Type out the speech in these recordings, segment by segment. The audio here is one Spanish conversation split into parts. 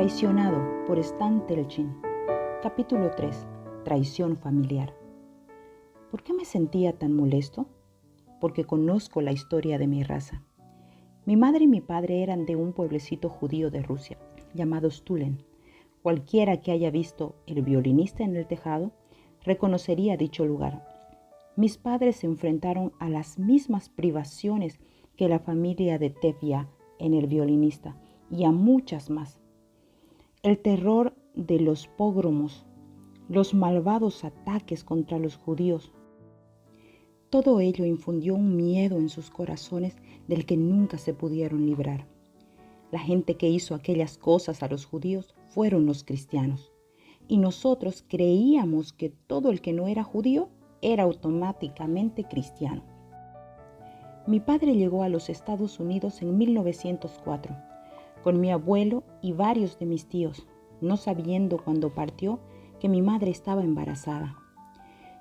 Traicionado por Stan Telchin. Capítulo 3. Traición familiar. ¿Por qué me sentía tan molesto? Porque conozco la historia de mi raza. Mi madre y mi padre eran de un pueblecito judío de Rusia, llamado Stulen. Cualquiera que haya visto El violinista en el tejado, reconocería dicho lugar. Mis padres se enfrentaron a las mismas privaciones que la familia de Tevya en El violinista, y a muchas más. El terror de los pogromos, los malvados ataques contra los judíos. Todo ello infundió un miedo en sus corazones del que nunca se pudieron librar. La gente que hizo aquellas cosas a los judíos fueron los cristianos, y nosotros creíamos que todo el que no era judío era automáticamente cristiano. Mi padre llegó a los Estados Unidos en 1904, con mi abuelo y varios de mis tíos, no sabiendo cuando partió que mi madre estaba embarazada.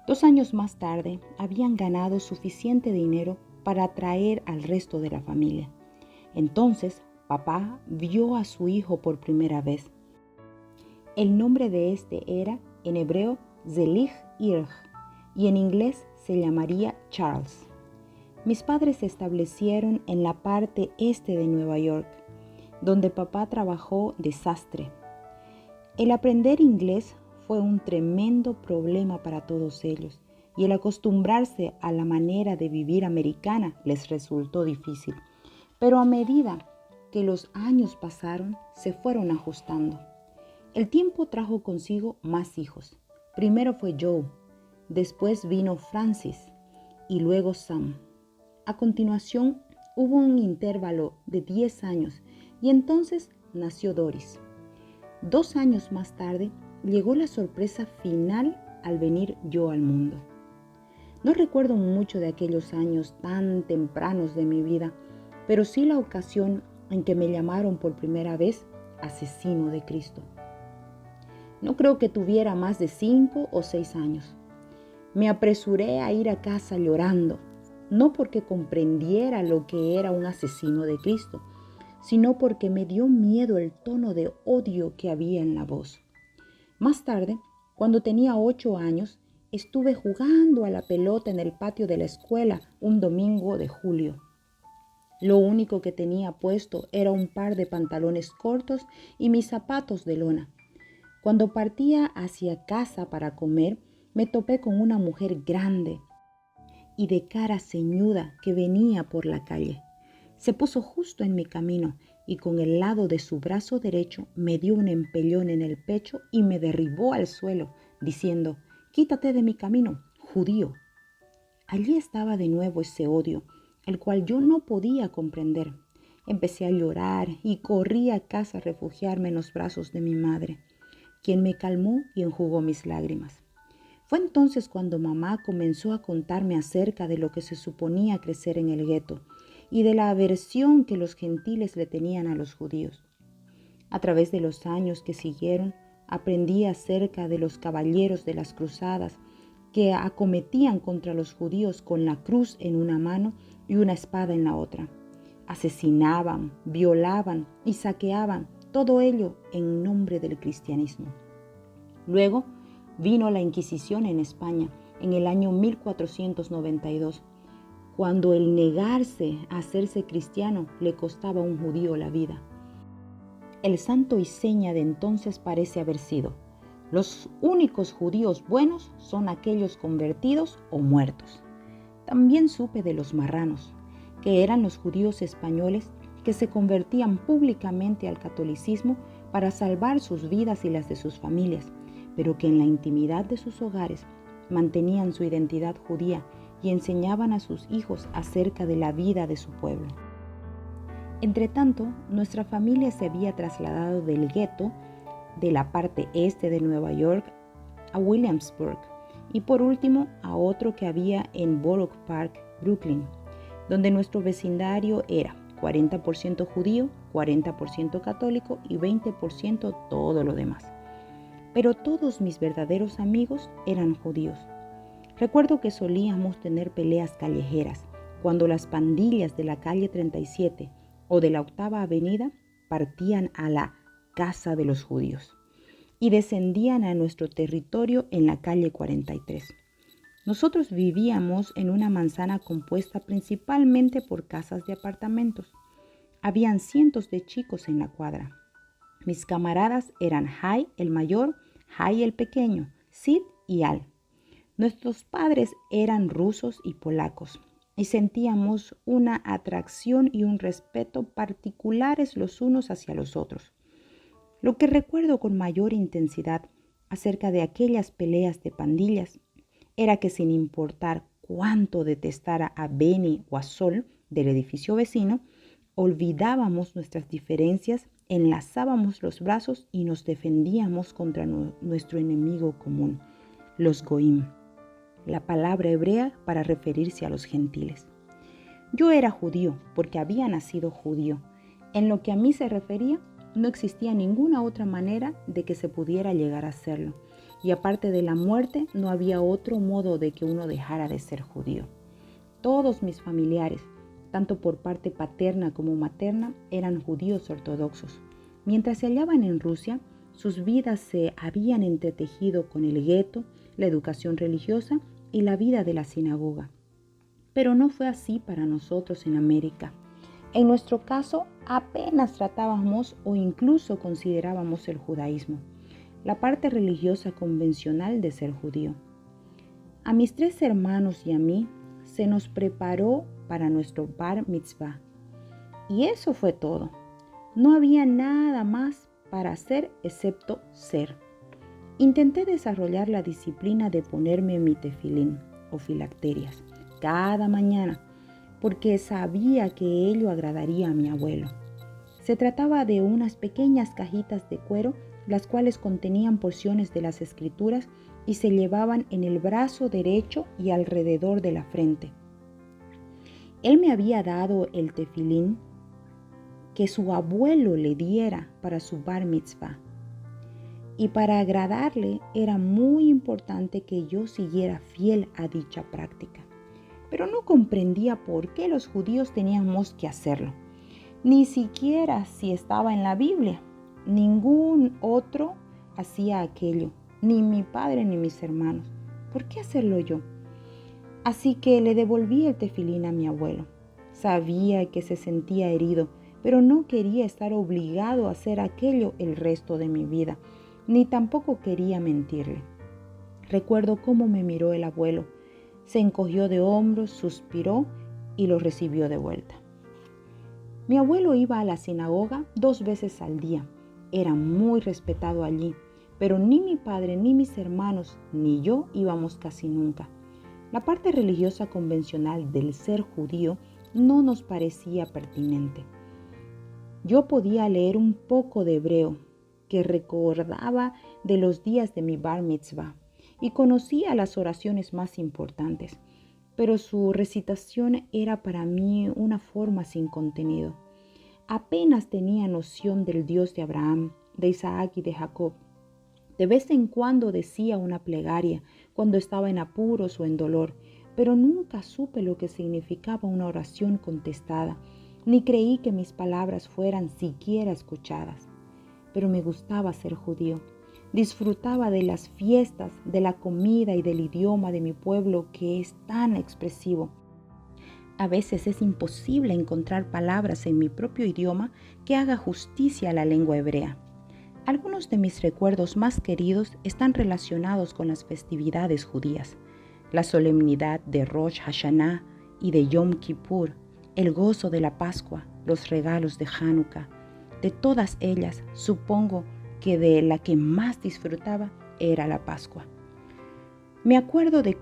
2 años más tarde habían ganado suficiente dinero para atraer al resto de la familia. Entonces, papá vio a su hijo por primera vez. El nombre de este era, en hebreo, Zelig Irj, y en inglés se llamaría Charles. Mis padres se establecieron en la parte este de Nueva York, donde papá trabajó de sastre. El aprender inglés fue un tremendo problema para todos ellos, y el acostumbrarse a la manera de vivir americana les resultó difícil. Pero a medida que los años pasaron, se fueron ajustando. El tiempo trajo consigo más hijos. Primero fue Joe, después vino Francis y luego Sam. A continuación hubo un intervalo de 10 años y entonces nació Doris. 2 años más tarde llegó la sorpresa final al venir yo al mundo. No recuerdo mucho de aquellos años tan tempranos de mi vida, pero sí la ocasión en que me llamaron por primera vez asesino de Cristo. No creo que tuviera más de 5 o 6 años. Me apresuré a ir a casa llorando, no porque comprendiera lo que era un asesino de Cristo, sino porque me dio miedo el tono de odio que había en la voz. Más tarde, cuando tenía 8 años, estuve jugando a la pelota en el patio de la escuela un domingo de julio. Lo único que tenía puesto era un par de pantalones cortos y mis zapatos de lona. Cuando partía hacia casa para comer, me topé con una mujer grande y de cara ceñuda que venía por la calle. Se puso justo en mi camino y con el lado de su brazo derecho me dio un empellón en el pecho y me derribó al suelo, diciendo: «Quítate de mi camino, judío». Allí estaba de nuevo ese odio, el cual yo no podía comprender. Empecé a llorar y corrí a casa a refugiarme en los brazos de mi madre, quien me calmó y enjugó mis lágrimas. Fue entonces cuando mamá comenzó a contarme acerca de lo que se suponía crecer en el gueto y de la aversión que los gentiles le tenían a los judíos. A través de los años que siguieron, aprendí acerca de los caballeros de las cruzadas que acometían contra los judíos con la cruz en una mano y una espada en la otra. Asesinaban, violaban y saqueaban, todo ello en nombre del cristianismo. Luego vino la Inquisición en España en el año 1492, cuando el negarse a hacerse cristiano le costaba a un judío la vida. El santo y seña de entonces parece haber sido: los únicos judíos buenos son aquellos convertidos o muertos. También supe de los marranos, que eran los judíos españoles que se convertían públicamente al catolicismo para salvar sus vidas y las de sus familias, pero que en la intimidad de sus hogares mantenían su identidad judía y enseñaban a sus hijos acerca de la vida de su pueblo. Entretanto, nuestra familia se había trasladado del gueto de la parte este de Nueva York a Williamsburg y por último a otro que había en Borough Park, Brooklyn, donde nuestro vecindario era 40% judío, 40% católico y 20% todo lo demás. Pero todos mis verdaderos amigos eran judíos. Recuerdo que solíamos tener peleas callejeras cuando las pandillas de la calle 37 o de la Octava Avenida partían a la casa de los judíos, y descendían a nuestro territorio en la calle 43. Nosotros vivíamos en una manzana compuesta principalmente por casas de apartamentos. Habían cientos de chicos en la cuadra. Mis camaradas eran Jai el mayor, Jai el pequeño, Sid y Al. Nuestros padres eran rusos y polacos y sentíamos una atracción y un respeto particulares los unos hacia los otros. Lo que recuerdo con mayor intensidad acerca de aquellas peleas de pandillas era que sin importar cuánto detestara a Benny o a Sol del edificio vecino, olvidábamos nuestras diferencias, enlazábamos los brazos y nos defendíamos contra nuestro enemigo común, los goim, la palabra hebrea para referirse a los gentiles. Yo era judío porque había nacido judío. En lo que a mí se refería, no existía ninguna otra manera de que se pudiera llegar a serlo. Y aparte de la muerte, no había otro modo de que uno dejara de ser judío. Todos mis familiares, tanto por parte paterna como materna, eran judíos ortodoxos. Mientras se hallaban en Rusia, sus vidas se habían entretejido con el gueto, la educación religiosa y la vida de la sinagoga. Pero no fue así para nosotros en América. En nuestro caso, apenas tratábamos o incluso considerábamos el judaísmo, la parte religiosa convencional de ser judío. A mis 3 hermanos y a mí se nos preparó para nuestro bar mitzvah. Y eso fue todo. No había nada más para hacer excepto ser. Intenté desarrollar la disciplina de ponerme mi tefilín o filacterias cada mañana, porque sabía que ello agradaría a mi abuelo. Se trataba de unas pequeñas cajitas de cuero, las cuales contenían porciones de las escrituras y se llevaban en el brazo derecho y alrededor de la frente. Él me había dado el tefilín que su abuelo le diera para su bar mitzvah. Y para agradarle era muy importante que yo siguiera fiel a dicha práctica. Pero no comprendía por qué los judíos teníamos que hacerlo. Ni siquiera si estaba en la Biblia. Ningún otro hacía aquello, ni mi padre ni mis hermanos. ¿Por qué hacerlo yo? Así que le devolví el tefilín a mi abuelo. Sabía que se sentía herido, pero no quería estar obligado a hacer aquello el resto de mi vida, ni tampoco quería mentirle. Recuerdo cómo me miró el abuelo. Se encogió de hombros, suspiró y lo recibió de vuelta. Mi abuelo iba a la sinagoga 2 veces al día. Era muy respetado allí, pero ni mi padre, ni mis hermanos, ni yo íbamos casi nunca. La parte religiosa convencional del ser judío no nos parecía pertinente. Yo podía leer un poco de hebreo, que recordaba de los días de mi bar mitzvah, y conocía las oraciones más importantes, pero su recitación era para mí una forma sin contenido. Apenas tenía noción del Dios de Abraham, de Isaac y de Jacob. De vez en cuando decía una plegaria cuando estaba en apuros o en dolor, pero nunca supe lo que significaba una oración contestada, ni creí que mis palabras fueran siquiera escuchadas. Pero me gustaba ser judío. Disfrutaba de las fiestas, de la comida y del idioma de mi pueblo que es tan expresivo. A veces es imposible encontrar palabras en mi propio idioma que haga justicia a la lengua hebrea. Algunos de mis recuerdos más queridos están relacionados con las festividades judías, la solemnidad de Rosh Hashanah y de Yom Kippur, el gozo de la Pascua, los regalos de Hanukkah. De todas ellas, supongo que de la que más disfrutaba era la Pascua. Me acuerdo de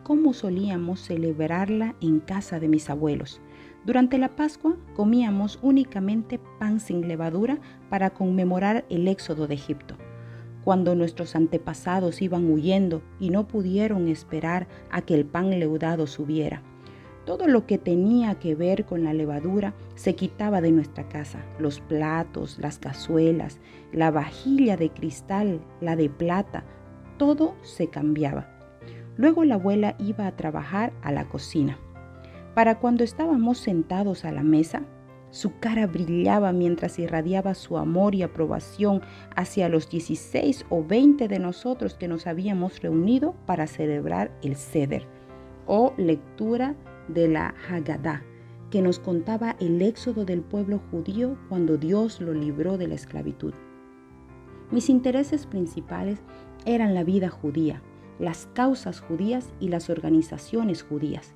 cómo solíamos celebrarla en casa de mis abuelos. Durante la Pascua comíamos únicamente pan sin levadura para conmemorar el éxodo de Egipto. Cuando nuestros antepasados iban huyendo y no pudieron esperar a que el pan leudado subiera. Todo lo que tenía que ver con la levadura se quitaba de nuestra casa. Los platos, las cazuelas, la vajilla de cristal, la de plata, todo se cambiaba. Luego la abuela iba a trabajar a la cocina. Para cuando estábamos sentados a la mesa, Su cara brillaba mientras irradiaba su amor y aprobación hacia los 16 o 20 de nosotros que nos habíamos reunido para celebrar el Seder, o lectura de la Haggadah, que nos contaba el éxodo del pueblo judío cuando Dios lo libró de la esclavitud. Mis intereses principales eran la vida judía, las causas judías y las organizaciones judías.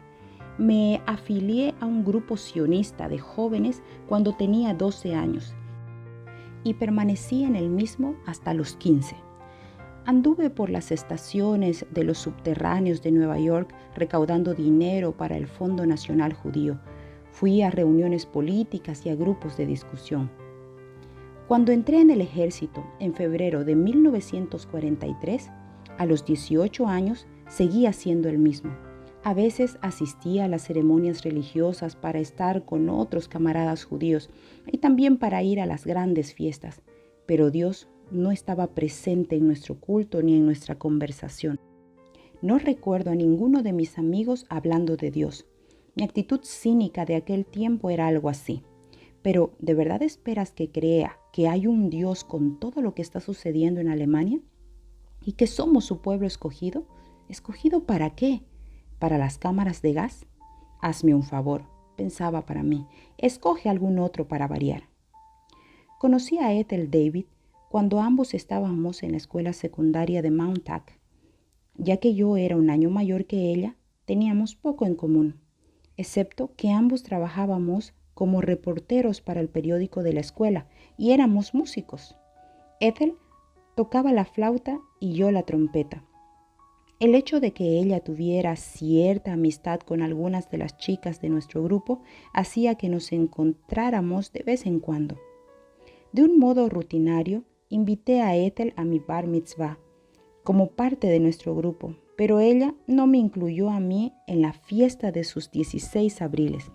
Me afilié a un grupo sionista de jóvenes cuando tenía 12 años y permanecí en el mismo hasta los 15. Anduve por las estaciones de los subterráneos de Nueva York recaudando dinero para el Fondo Nacional Judío. Fui a reuniones políticas y a grupos de discusión. Cuando entré en el ejército en febrero de 1943, a los 18 años seguía siendo el mismo. A veces asistía a las ceremonias religiosas para estar con otros camaradas judíos y también para ir a las grandes fiestas, pero Dios no estaba presente en nuestro culto ni en nuestra conversación. No recuerdo a ninguno de mis amigos hablando de Dios. Mi actitud cínica de aquel tiempo era algo así. Pero, ¿de verdad esperas que crea que hay un Dios con todo lo que está sucediendo en Alemania? ¿Y que somos su pueblo escogido? ¿Escogido para qué? ¿Para las cámaras de gas? Hazme un favor, pensaba para mí. Escoge algún otro para variar. Conocí a Ethel David cuando ambos estábamos en la escuela secundaria de Mount Tack. Ya que yo era un año mayor que ella, teníamos poco en común, excepto que ambos trabajábamos como reporteros para el periódico de la escuela y éramos músicos. Ethel tocaba la flauta y yo la trompeta. El hecho de que ella tuviera cierta amistad con algunas de las chicas de nuestro grupo hacía que nos encontráramos de vez en cuando. De un modo rutinario, invité a Ethel a mi bar mitzvah como parte de nuestro grupo, pero ella no me incluyó a mí en la fiesta de sus 16 abriles.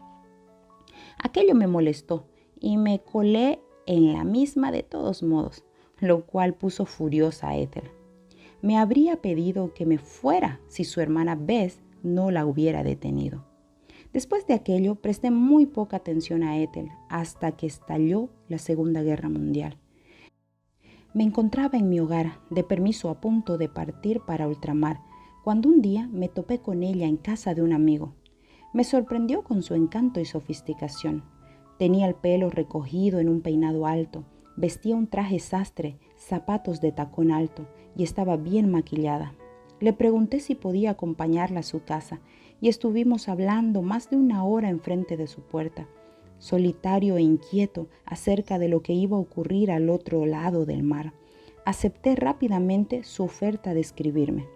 Aquello me molestó y me colé en la misma de todos modos, lo cual puso furiosa a Ethel. Me habría pedido que me fuera si su hermana Beth no la hubiera detenido. Después de aquello, presté muy poca atención a Ethel hasta que estalló la Segunda Guerra Mundial. Me encontraba en mi hogar, de permiso a punto de partir para ultramar, cuando un día me topé con ella en casa de un amigo. Me sorprendió con su encanto y sofisticación. Tenía el pelo recogido en un peinado alto, vestía un traje sastre, zapatos de tacón alto y estaba bien maquillada. Le pregunté si podía acompañarla a su casa y estuvimos hablando más de una hora enfrente de su puerta, solitario e inquieto acerca de lo que iba a ocurrir al otro lado del mar. Acepté rápidamente su oferta de escribirme.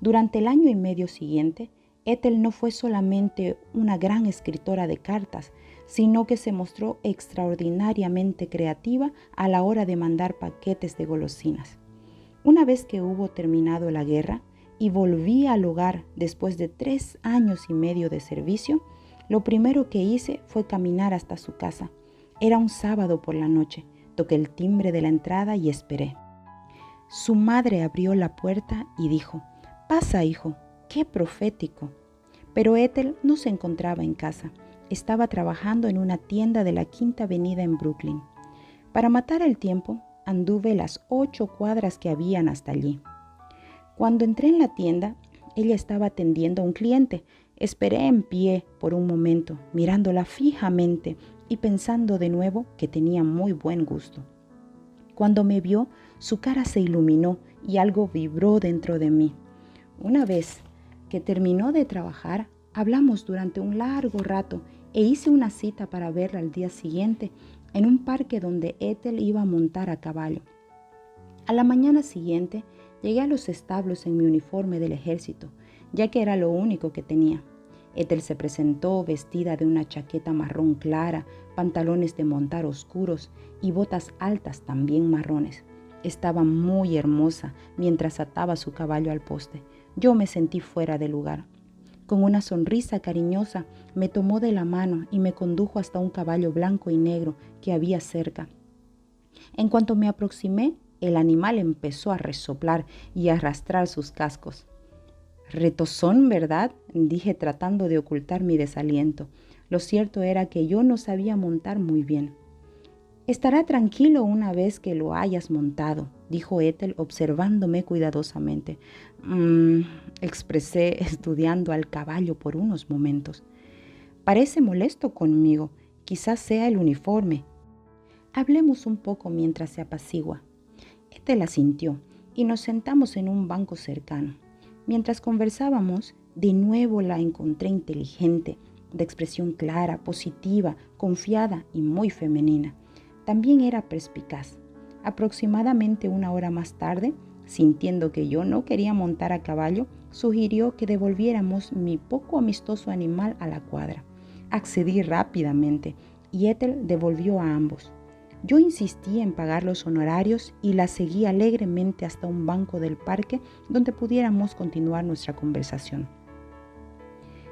Durante el año y medio siguiente, Ethel no fue solamente una gran escritora de cartas, sino que se mostró extraordinariamente creativa a la hora de mandar paquetes de golosinas. Una vez que hubo terminado la guerra y volví al hogar después de 3 años y medio de servicio, lo primero que hice fue caminar hasta su casa. Era un sábado por la noche. Toqué el timbre de la entrada y esperé. Su madre abrió la puerta y dijo: «Pasa, hijo». ¡Qué profético! Pero Ethel no se encontraba en casa. Estaba trabajando en una tienda de la Quinta Avenida en Brooklyn. Para matar el tiempo, anduve las 8 cuadras que habían hasta allí. Cuando entré en la tienda, ella estaba atendiendo a un cliente. Esperé en pie por un momento, mirándola fijamente y pensando de nuevo que tenía muy buen gusto. Cuando me vio, su cara se iluminó y algo vibró dentro de mí. Una vez que terminó de trabajar, hablamos durante un largo rato e hice una cita para verla al día siguiente en un parque donde Ethel iba a montar a caballo. A la mañana siguiente llegué a los establos en mi uniforme del ejército, ya que era lo único que tenía. Ethel se presentó vestida de una chaqueta marrón clara, pantalones de montar oscuros y botas altas también marrones. Estaba muy hermosa mientras ataba su caballo al poste. Yo me sentí fuera de lugar. Con una sonrisa cariñosa me tomó de la mano y me condujo hasta un caballo blanco y negro que había cerca. En cuanto me aproximé, el animal empezó a resoplar y a arrastrar sus cascos. «Retozón, ¿verdad?», dije tratando de ocultar mi desaliento. Lo cierto era que yo no sabía montar muy bien. «Estará tranquilo una vez que lo hayas montado», dijo Ethel observándome cuidadosamente. Expresé estudiando al caballo por unos momentos. «Parece molesto conmigo. Quizás sea el uniforme. Hablemos un poco mientras se apacigua». Ethel asintió y nos sentamos en un banco cercano. Mientras conversábamos, de nuevo la encontré inteligente, de expresión clara, positiva, confiada y muy femenina. También era perspicaz. Aproximadamente una hora más tarde, sintiendo que yo no quería montar a caballo, sugirió que devolviéramos mi poco amistoso animal a la cuadra. Accedí rápidamente y Ethel devolvió a ambos. Yo insistí en pagar los honorarios y la seguí alegremente hasta un banco del parque donde pudiéramos continuar nuestra conversación.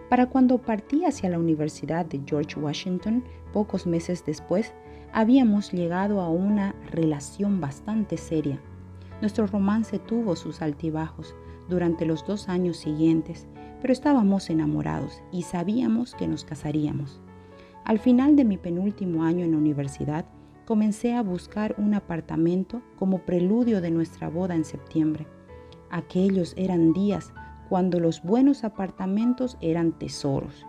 Para cuando partí hacia la Universidad de George Washington, pocos meses después, habíamos llegado a una relación bastante seria. Nuestro romance tuvo sus altibajos durante los 2 años siguientes, pero estábamos enamorados y sabíamos que nos casaríamos. Al final de mi penúltimo año en la universidad, comencé a buscar un apartamento como preludio de nuestra boda en septiembre. Aquellos eran días cuando los buenos apartamentos eran tesoros.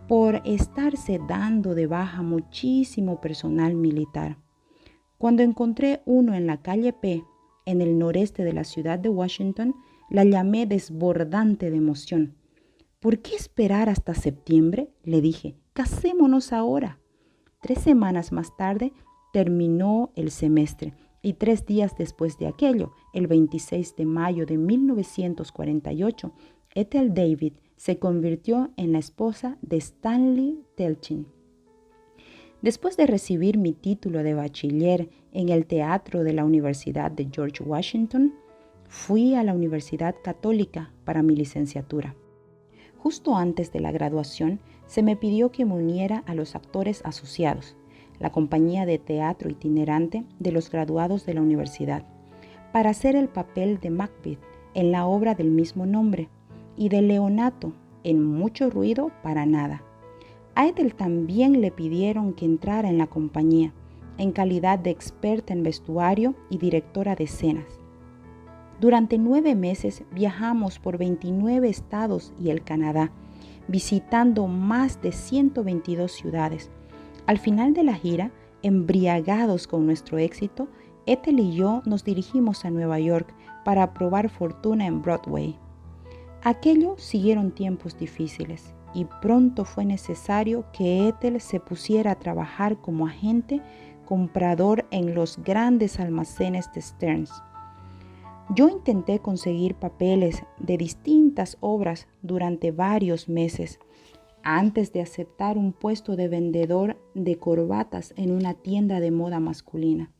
Por estarse dando de baja muchísimo personal militar. Cuando encontré uno en la calle P, en el noreste de la ciudad de Washington, la llamé desbordante de emoción. «¿Por qué esperar hasta septiembre?», le dije. «Casémonos ahora». 3 semanas más tarde terminó el semestre y 3 días después de aquello, el 26 de mayo de 1948, Ethel David se convirtió en la esposa de Stanley Telchin. Después de recibir mi título de bachiller en el teatro de la Universidad de George Washington, fui a la Universidad Católica para mi licenciatura. Justo antes de la graduación, se me pidió que me uniera a los actores asociados, la compañía de teatro itinerante de los graduados de la universidad, para hacer el papel de Macbeth en la obra del mismo nombre y de Leonato en Mucho ruido para nada. A Ethel también le pidieron que entrara en la compañía, en calidad de experta en vestuario y directora de escenas. Durante 9 meses viajamos por 29 estados y el Canadá, visitando más de 122 ciudades. Al final de la gira, embriagados con nuestro éxito, Ethel y yo nos dirigimos a Nueva York para probar fortuna en Broadway. Aquello siguieron tiempos difíciles y pronto fue necesario que Ethel se pusiera a trabajar como agente comprador en los grandes almacenes de Stearns. Yo intenté conseguir papeles de distintas obras durante varios meses antes de aceptar un puesto de vendedor de corbatas en una tienda de moda masculina.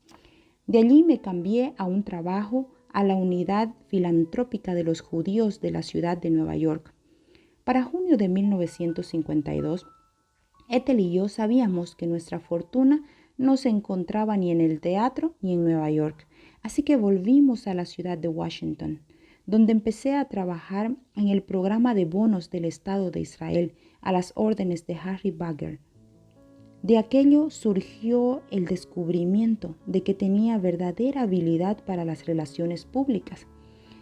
De allí me cambié a un trabajo a la unidad filantrópica de los judíos de la ciudad de Nueva York. Para junio de 1952, Ethel y yo sabíamos que nuestra fortuna no se encontraba ni en el teatro ni en Nueva York, así que volvimos a la ciudad de Washington, donde empecé a trabajar en el programa de bonos del Estado de Israel a las órdenes de Harry Bagger. De aquello surgió el descubrimiento de que tenía verdadera habilidad para las relaciones públicas.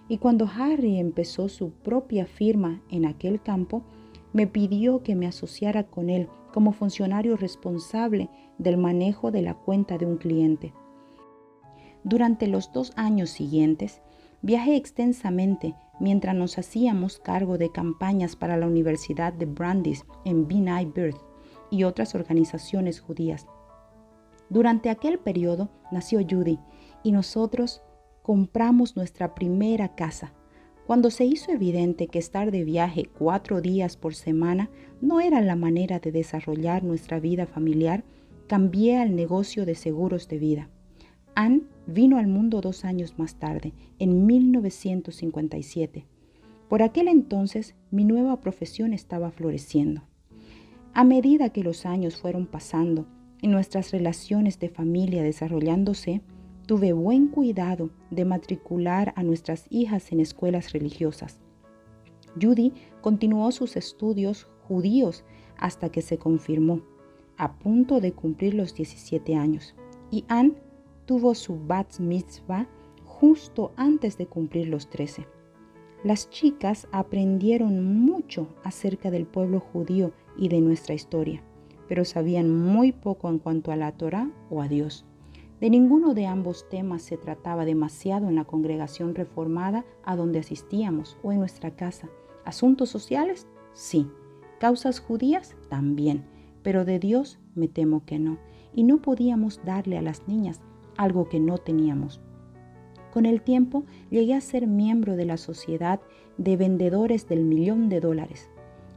Y cuando Harry empezó su propia firma en aquel campo, me pidió que me asociara con él como funcionario responsable del manejo de la cuenta de un cliente. Durante los 2 años siguientes, viajé extensamente mientras nos hacíamos cargo de campañas para la Universidad de Brandeis en B'nai B'rith y otras organizaciones judías. Durante aquel periodo nació Judy y nosotros compramos nuestra primera casa. Cuando se hizo evidente que estar de viaje 4 días por semana no era la manera de desarrollar nuestra vida familiar, cambié al negocio de seguros de vida. Anne vino al mundo 2 años más tarde, en 1957. Por aquel entonces, mi nueva profesión estaba floreciendo. A medida que los años fueron pasando y nuestras relaciones de familia desarrollándose, tuve buen cuidado de matricular a nuestras hijas en escuelas religiosas. Judy continuó sus estudios judíos hasta que se confirmó, a punto de cumplir los 17 años. Y Anne tuvo su bat mitzvah justo antes de cumplir los 13. Las chicas aprendieron mucho acerca del pueblo judío y de nuestra historia, pero sabían muy poco en cuanto a la Torá o a Dios. De ninguno de ambos temas se trataba demasiado en la congregación reformada a donde asistíamos o en nuestra casa. ¿Asuntos sociales? Sí. ¿Causas judías? También. Pero de Dios me temo que no. Y no podíamos darle a las niñas algo que no teníamos. Con el tiempo llegué a ser miembro de la sociedad de vendedores del $1.000.000.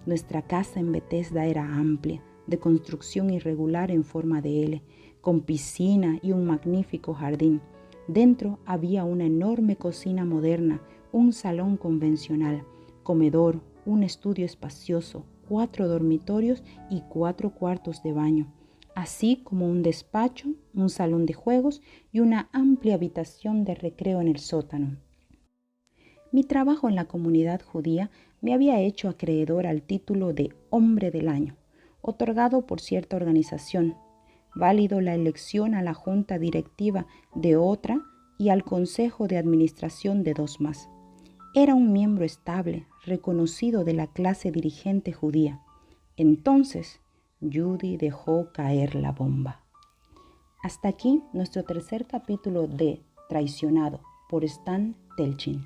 Nuestra casa en Bethesda era amplia, de construcción irregular en forma de L, con piscina y un magnífico jardín. Dentro había una enorme cocina moderna, un salón convencional, comedor, un estudio espacioso, 4 dormitorios y 4 cuartos de baño, así como un despacho, un salón de juegos y una amplia habitación de recreo en el sótano. Mi trabajo en la comunidad judía me había hecho acreedor al título de Hombre del Año, otorgado por cierta organización, válido la elección a la junta directiva de otra y al consejo de administración de 2 más. Era un miembro estable, reconocido de la clase dirigente judía. Entonces, Judy dejó caer la bomba. Hasta aquí nuestro tercer capítulo de Traicionado por Stan Telchin.